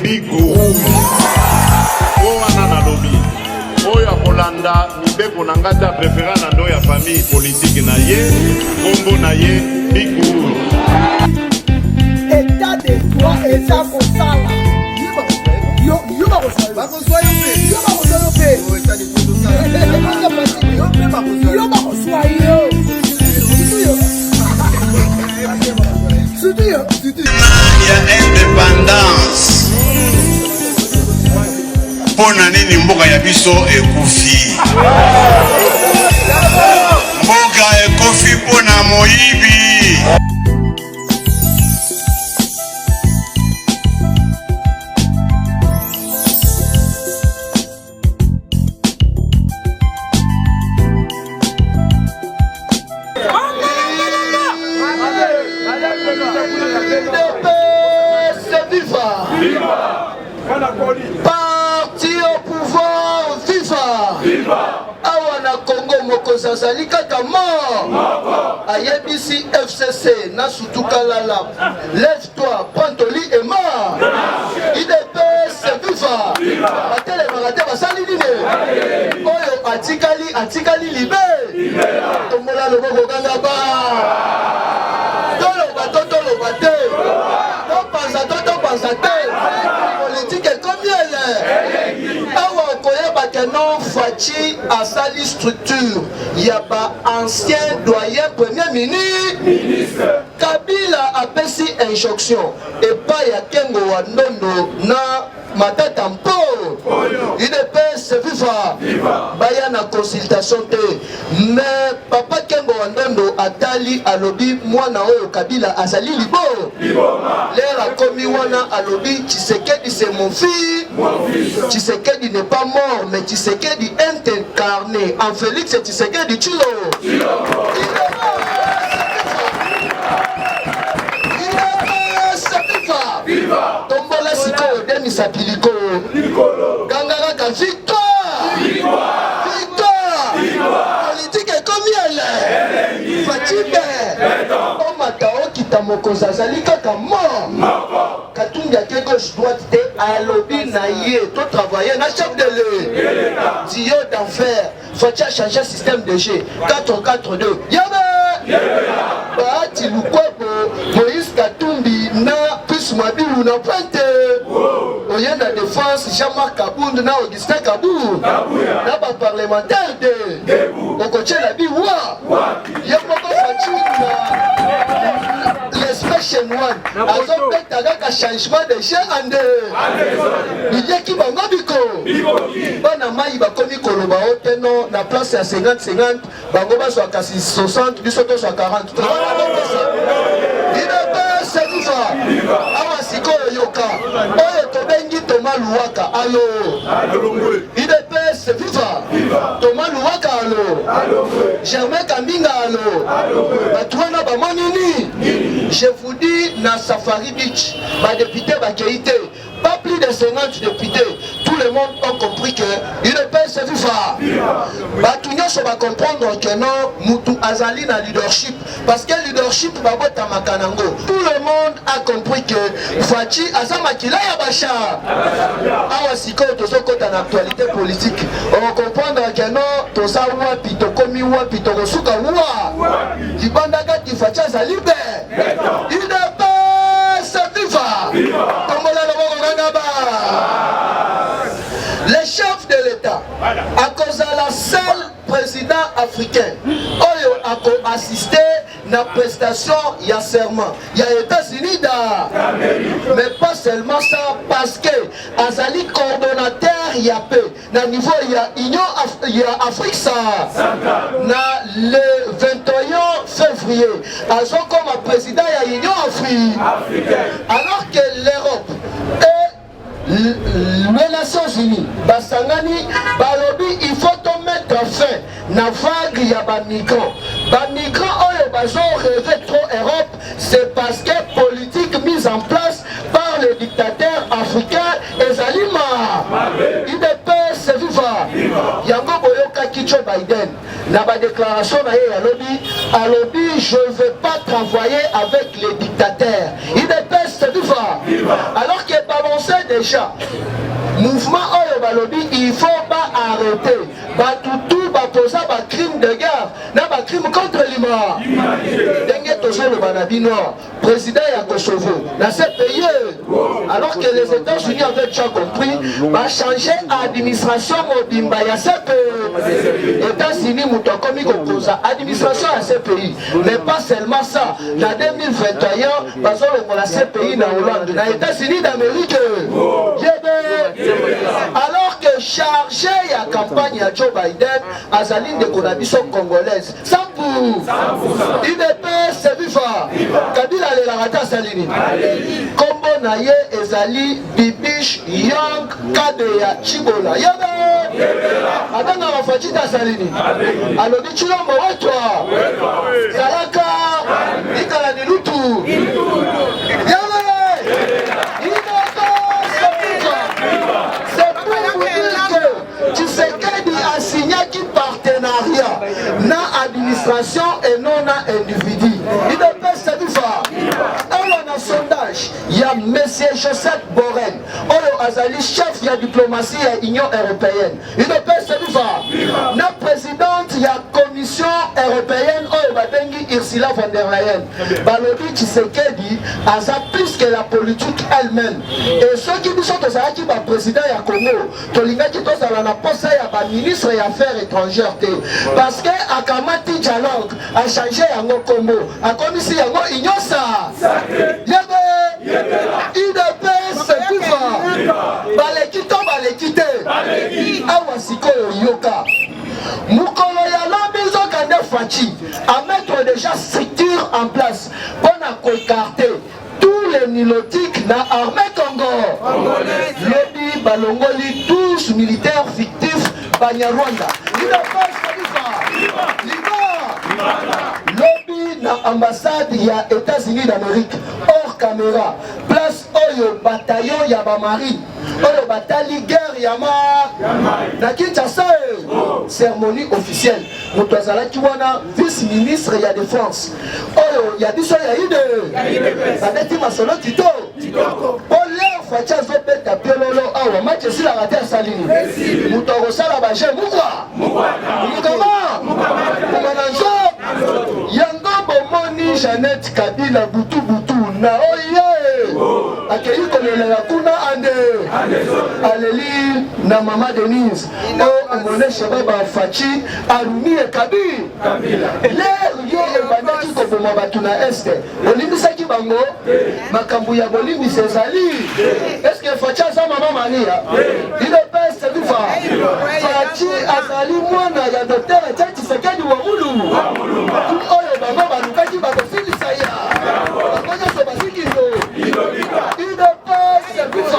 big rouge. Oh wana lobby. Oyo akolanda mibeko na ngata préféré na ndo ya famille politique na ye, kombo na ye big rouge. État de droit et ça kosala. Yo ba kosala. Ba kosala yo. Yo ba kosala yo. État de droit kosala. Yo ba kosala yo. Il y a indépendance. Pona nini mboka ya biso ekufi. Mboka ekufi pona moyibi. Parti au pouvoir, viva! Awana Congo Mokosa Salika mort. Ayebisi FCC, Nasutuka Lala. Lève-toi, prends ton lit et mort. IDPS, viva! Atele Marate Basali Line. Oyo Atikali Libé. Tomola Lobo Gangaba. Tolo Bate. Don't pensa. Politique est combien là? Awa Okoyeba Kenon Fachi a sali structure. Yaba ancien doyen premier ministre. Kabila a pesi injonction. Et pas ya Kengo Wandondo na Matata Mpo. IDPS viva. Baya na consultation te. Mais papa Kengo Wandondo atali alobi mwana oyo Kabila azali libo. L'air a commis wana alobi Tshisekedi c'est mon fils. Tshisekedi n'est pas mort mais Tshisekedi est incarné en Félix et Tshisekedi Chilo. Viva! Tombola siko demi sapiliko. Gangara ka victoire! Politique est comme elle. Fatime. Omatao kitamokoza zali kaka mort. Katumbi ake gauche droite te alobi na ye to travailler na chef de l'État. Dio d'enfer. Faut changer système de G. 4-4-2. Yabe! Baati Lukwebo Moïse Katumbi na plus Mabilu na pointe. Oyenda défense Jean-Marc Kabound na Augustin Kabound. Na ba parlementaire de Okoche la bi wa. Yemoko Fachi na l'espèce one. Azo peta ka changement de chien ande. Yeki bango biko. Bana mai ba komi koloba oteno na place ya 50-50 bango ba so kasi 60 bisoto so 40. IDPS viva. Awa siko yoka. Oyo tobengi Thomas Luwaka. Allo. IDPS viva. Thomas Luwaka allo. Germain Kambinga allo. Batwana ba monini. Je vous dis na Safari Beach, ba député ba keité. Pas plus de 50 députés. Tout le monde a compris que IDPS viva. Batunyoso va comprendre que non, Moutou Azali na leadership. Parce que leadership va botter Makanango. Tout le monde a compris que Fachi Azamakila Yabacha. Awa siko tozo kota na actualité politique. On va comprendre que non, toza wapi, tokomi wapi, tokosuka wa. Kibandaka ki Fachi Azalibe. IDPS viva. Les chefs de l'État, à cause de la seule président africain, Oyo a assisté à la prestation, il y a serment. Il y a États-Unis, mais pas seulement ça, parce que Azali coordonnateur, il y a peu. Dans le niveau, il y a Union, il y a Afrique, ça. Le 21 février, Azon comme président, il y a Union Afrique. Alors que l'Europe et les Nations Unies, Basangani, Balobi, il faut mettre fin na vague ya ba migrants. Ba migrants oyo bazo rêvé trop Europe, c'est parce que politique mise en place par les dictateurs africains et Zalima. IDPS viva. Yango boyoka Joe Biden. Na ba déclaration na ye alobi, je ne veux pas travailler avec les dictateurs. IDPS viva. Alors que balancé déjà mouvement oyo balobi il faut pas arrêter batutu baposa ba crime de guerre na ba crime contre l'humain ndenge tozoloba na bino président ya Kosovo na ce pays alors que les États-Unis avaient déjà compris va changer administration mobimba ya ce pays États-Unis muto komi kokoza administration ya ce pays mais pas seulement ça na 2021 bazolokola ce pays na Hollande na États-Unis d'Amérique alors que chargé la campagne à Joe Biden Azaline de Konabiso congolaise 100%. IDPS c'est viva Kabila le larata Salini Kombo Naye Ezali Bibish Young Kadeya Chibola Yabe Adanga Wafajita Salini Alobi Chilombo Wetwa Salaka Nikala Nilutu Yabe Tshisekedi a signé un partenariat na administration et non na individu. Il ne peut se faire. On a un sondage. Il y a M. Joseph Borrell, Azali, chef de la diplomatie et l'Union européenne. Il ne peut se faire. La présidente de la Commission européenne, Ursula von der Leyen. Balobi Tshisekedi a plus que la politique elle-même. Et ceux qui sont le président du Congo, Tolinga qui na posa ya ba ministre des affaires étrangères parce que akamati dialogue a changé yango kombo a komisi yango inyosa yebe IDPS kufa balekite awa sikoyo yoka mukolo ya lobizo kande fachi à mettre déjà structure en place pour écarter tous les nilotiques na armée Congo. Lobby balongoli 12 militaires fictifs Banyarwanda. Lobby na ambassade ya États-Unis d'Amérique hors caméra. Place oyo bataillon ya ba marine. Oyo batali guerre ya na Kinshasa. Cérémonie officielle. Mutwazala Kiwana vice-ministre ya défense. Oyo ya biso ya ide. Sadeti masolo tito. Olé facha zobeta pelolo awa match si la rater Salini. Mutoro sala ba je mukwa. Mukama. Mumananzo. Yango bomoni Jeannette Kabila butu na oye. Akei kolela kuna ande. Aleli na mama Denise. O mone shababa fachi arumi e Kabila. Le yo e bandaki ko boma batuna este. Olimbisa ki bango makambu ya bolimi sezali. Est-ce que facha za mama Maria? Il ne peut se vivre. Fachi azali mwana ya docteur Tati Sekedi wa Mulu. Oyo baba balukaki bakosili saya. Bakonya so basiki ndo. Il ne peut se vivre.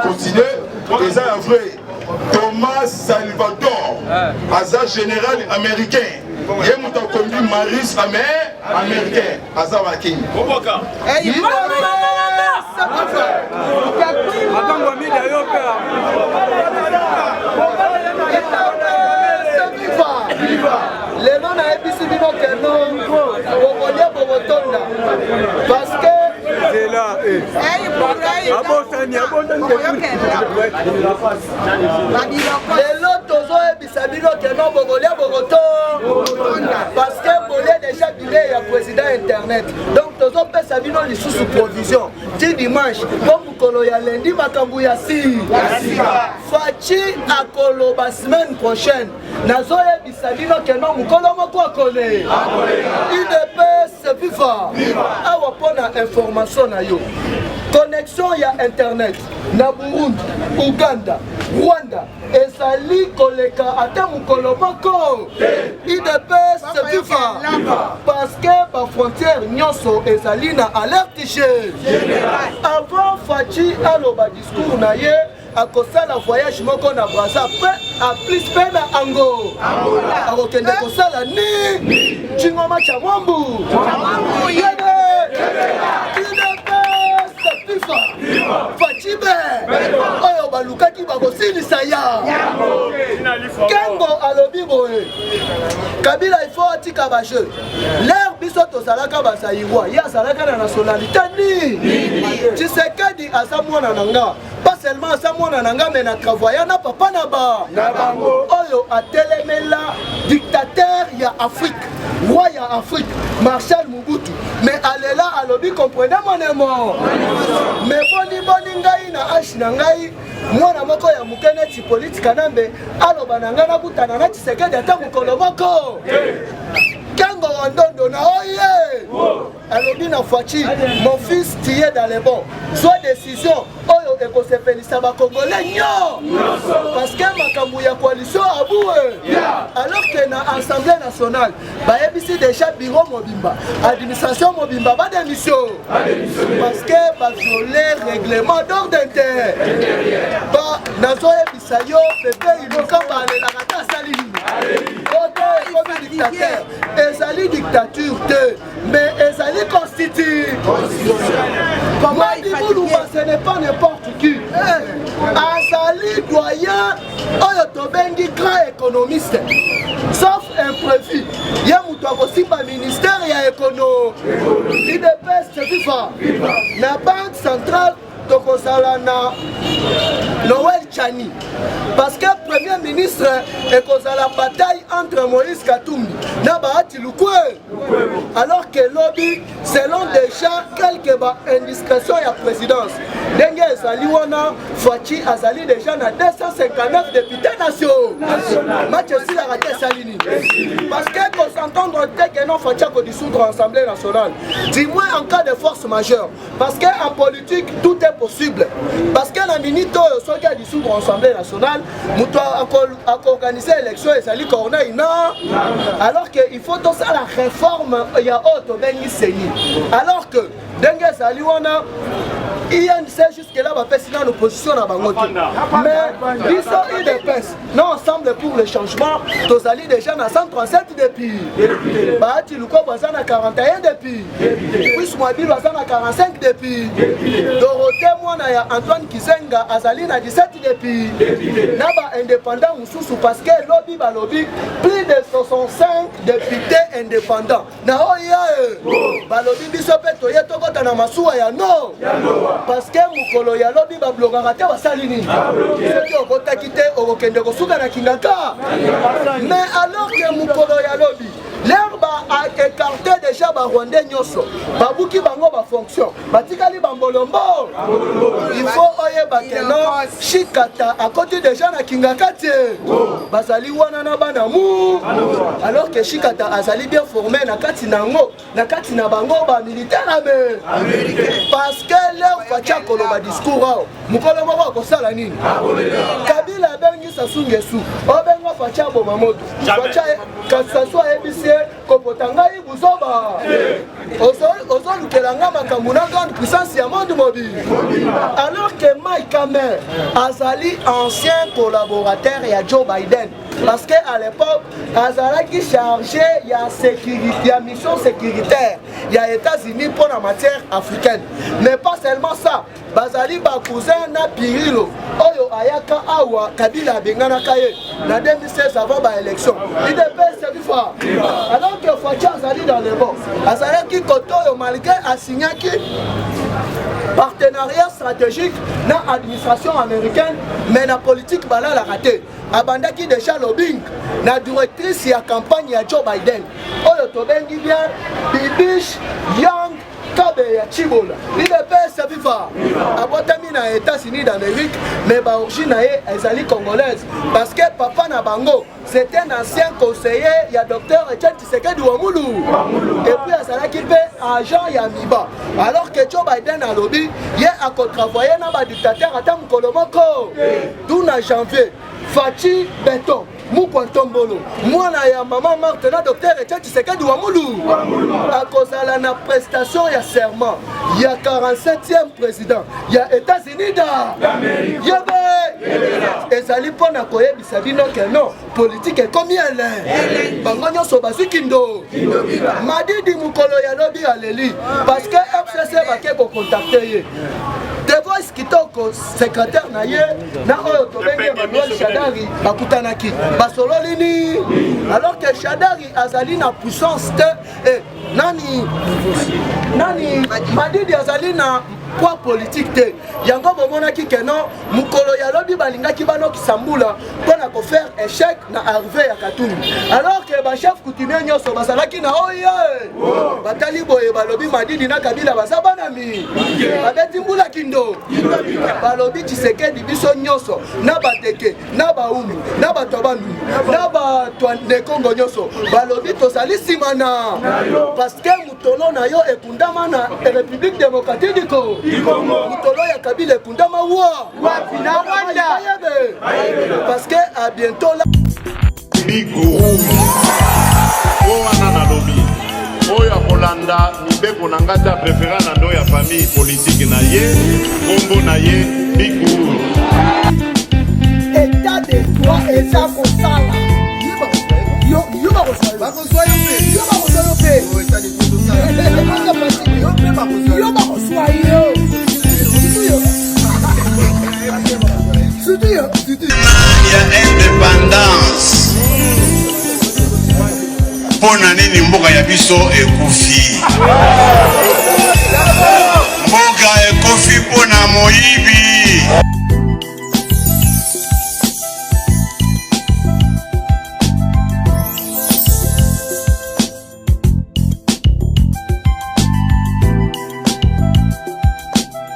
Continue, et ça un vrai Thomas Salvador, Aza général américain. Il y a mon conduit Maris américain, Aza Wakin. Les noms n'a pas été que non, parce que c'est là. Parce que Bolé déjà bilé à président internet. Donc tous on peut s'abino les sous provision. Dit dimanche, comme Kolo ya lundi makambu ya si. Fachi à Kolo la semaine prochaine. Nazoye bisabino que non mukolo moko akole. IDPS viva. Awa pona information na yo. Connexion ya internet na Burundi, Uganda, Rwanda, ezali koleka ata mukolo moko. IDPS viva parce que ba frontière nyonso ezali na alerte chez. Avant Fachi aloba discours na ye akosala voyage moko na Brazza a plus pe na Ango akokende kosala ni Chingoma cha Mwambu Fachibe oyo balukaki bakosilisa ya Kengo alobi boye Kabila il faut atika ba jeu l'air biso tozalaka basayiwa ya salaka na nationalité ni Tshisekedi asamwana nanga pas seulement asamwana nanga mais na travailler na papa na bango oyo atelemela dictateur ya Afrique roi ya Afrique Marshal Mobutu mais alela alobi comprenez mon mais boni ngai na ashi na ngai mwana moko ya mukene ti politique nambe aloba na ngana kutana na Tshisekedi ata mukolo moko Kango Wandondo na oye alobi na Fachi mon fils tu es dans les bons soit décision oyo ekosepelisa ba Congolais nyo parce que makambu ya coalition aboué alors que na Assemblée nationale ba ebisi déjà bureau mobimba administration mobimba ba démission parce que ba violer règlement d'ordre intérieur ba nazo ebisa yo pepe iluka ba la kata salini comme dictateur ezali dictature mais ezali constitution ce n'est pas n'importe qui azali doyen oyo tobengi grand économiste sauf imprévu ya mutu akosimba ministère ya économie IDPS viva na banque centrale tokozala na Noël Chani parce que premier ministre ekozala bataille entre Moïse Katumbi na Bahati Lukwe alors que lobby selon déjà quelques indiscrétions ya présidence ndenge ezali wana Fachi azali déjà na 259 députés nationaux match esilaka te esalini parce que s'entendre te que non Fachi ako dissoudre l'Assemblée nationale du moins en cas de force majeure parce que en politique tout est possible parce que la minute soki a dissoudre l'Assemblée nationale mutu akoorganiser élection ezali Corneille non alors que il faut tout ça la réforme ya oyo tobengi seni alors que ndenge ezali wana INC jusque là bapesi na l'opposition na bango te mais biso IDPS non ensemble pour le changement tozali déjà na 137 depuis Bahati Luko baza na 41 depuis puis Mwabilo baza na 45 depuis Dorothée mwana ya Antoine Kizenga azali na 17 depuis na ba indépendant mususu parce que lobby ba lobby plus de 65 députés indépendants na oya ba lobby biso pe toye tokota na masuwa ya no parce que mukolo ya lobby ba blogaka te basali nini soki okotaki te okokende kosuka na kingaka mais alors que mukolo ya lobby l'herbe a écarté déjà ba Rwandais nyoso babuki bango ba fonction batikali bambolombo il faut oyeba que non Chikata a côté déjà na kingaka te bazali wana na bana mu alors que Chikata azali bien formé na kati nango na kati na bango ba militaire américain parce que leur facha koloba discours mukolo moko akosala nini Kabila bengi Sassou Nguesso obengo facha boma moto facha Sassou ebisi kopotanga ibuzoba ozolukela nga makambo na grande puissance ya monde mobile alors que Mike Hammer azali ancien collaborateur ya Joe Biden parce que à l'époque azalaki chargé ya sécurité ya mission sécuritaire ya États-Unis pour la matière africaine mais pas seulement ça bazali ba cousin na Pirilo oyo ayaka awa Kabila benganaka ye na 2016 avant ba élection IDPS viva alors que Facha azali dans le bon azalaki koto malgré asignaki partenariat stratégique na administration américaine mais na politique bala la raté abandaki déjà lobbying na directrice ya campagne ya Joe Biden oyo tobengi bien Bibish Young Kabe ya Chibola IDPS viva abotami na États-Unis d'Amérique mais ba origine nae ezali congolaise parce que papa na bango c'était un ancien conseiller ya docteur Etienne Tshisekedi Wamulu et puis azalaki pe agent ya Miba alors que Joe Biden a lobby ye a travaillé na ba dictateur ata mukolo moko tout na janvier Fachi Beton Mukwantombolo mwana ya maman Marthe na docteur Etienne Tshisekedi wa Mulu akozala na prestation ya serment ya 47e président ya États-Unis ezali mpona koyebisa bino ke non politique ekomi ele bango nyonso bazwi kindo Madidi mukolo ya lobi aleli parce que FCC bake kocontacte ye The Voice kitoko secrétaire na ye na oyo tobenge Manuel Shadari bakutanaki basololi ni alors que Shadari azali na puissance te nani Madidi azali na poids politique te yango bomonaki ke non mukolo ya lobi balingaki banokisa mbula mpona kofaire échec na arrivé ya Katumbi alors que bachef coutumier nyonso bazalaki na oye batali boye balobi Madidi na Kabila baza banami babeti mbula kindo balobi Tshisekedi biso nyonso na bateke na baumu na bato bandu na bato de Congo nyonso balobi tozali simana parce que mutolo na yo ekundama na République démocratique du Congo mutolo ya Kabila ekundama wa na Rwanda parce que à bientôt là Big Room owana na lobi oyo akolanda mibeko na ngata préféré na ndo ya famille politique na ye kombo na ye Big Room état de droit eza kosala yo bakoswa ya indépendance mpona nini mboka ya biso ekufi mboka ekofi mpona moyibi